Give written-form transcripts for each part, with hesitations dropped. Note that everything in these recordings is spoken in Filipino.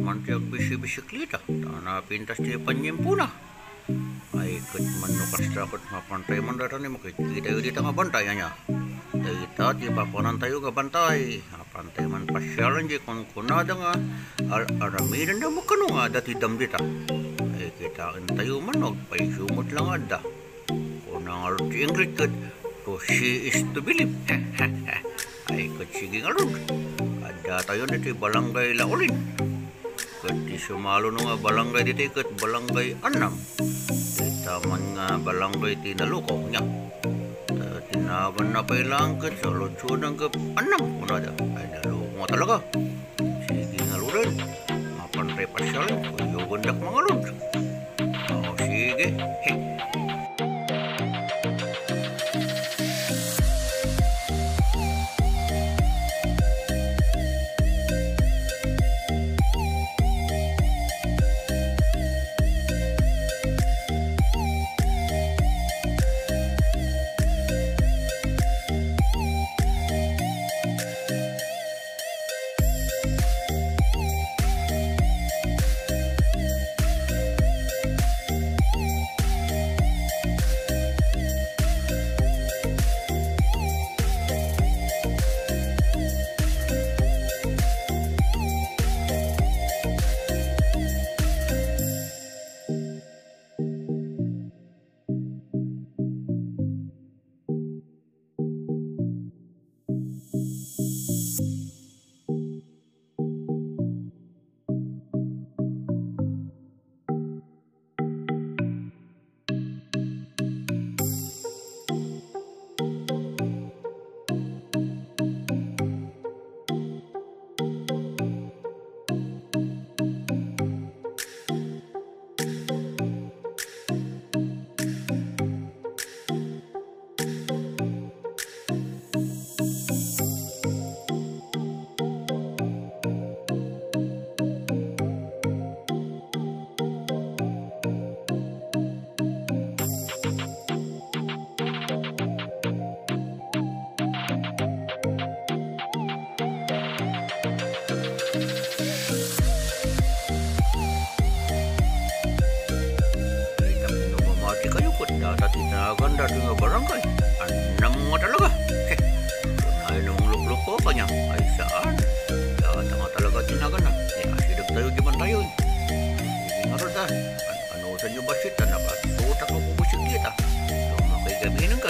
man tiyak bisikleta. Tanah pintas tiya panyempuna. Ay kat man no kastakot mapantay man datan ni makikita yun dito nga bantay niya. Dita ti papanan tayo nga bantay. Pantay man pasyalan di kung kunada nga aramidan na makano nga dati dam dita. Ay kitaan tayo man og paisumot lang ada. Kung ang arti English kat to she is to believe. Ay kat sige nga ron. Ada tayo nito balangay laulin. Kat di sumalo nga balangay dito kat balangay anam. Taman nga balangay tinalukaw niya. Tinaban na pailang kat sa lutsunang kap anam kunada. Ay nalukaw nga talaga. Sige nga lurin. Mapantay pasyalin. Kuyugan dak mga lun. O sige. Heh. Ganda nga barangay. Anam nga talaga. Ay nung lukluk pa niya. Ay saan? Lahat nga talaga tinagan na. Asidag tayo di man tayo. Sige nga rin ano sa nyo ba sita? Nakasuot ako po bisikleta. So makigabihin ka.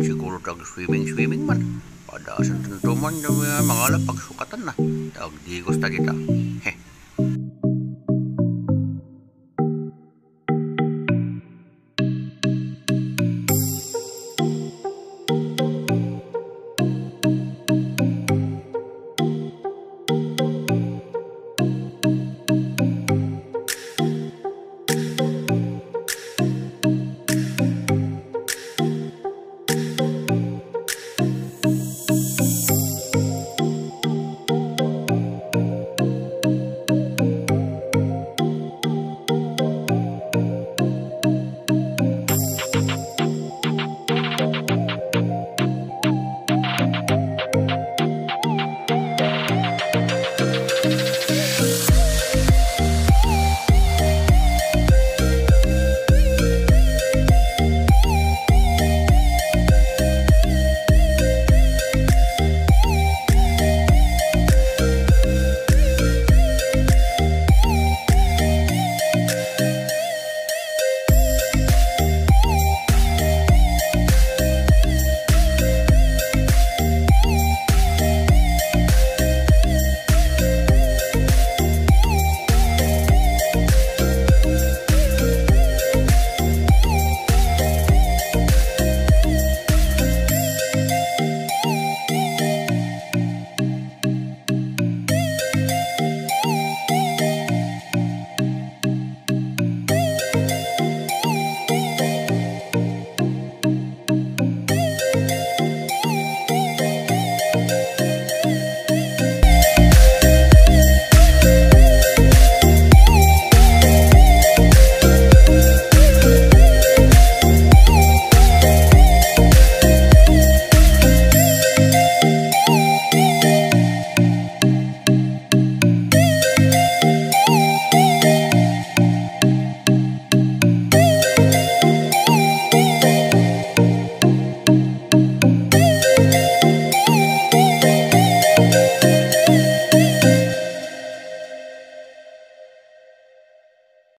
siguro tag swimming man. Pada asan tentu man mga lapagsukatan na. Tag di gusta dita. Heh.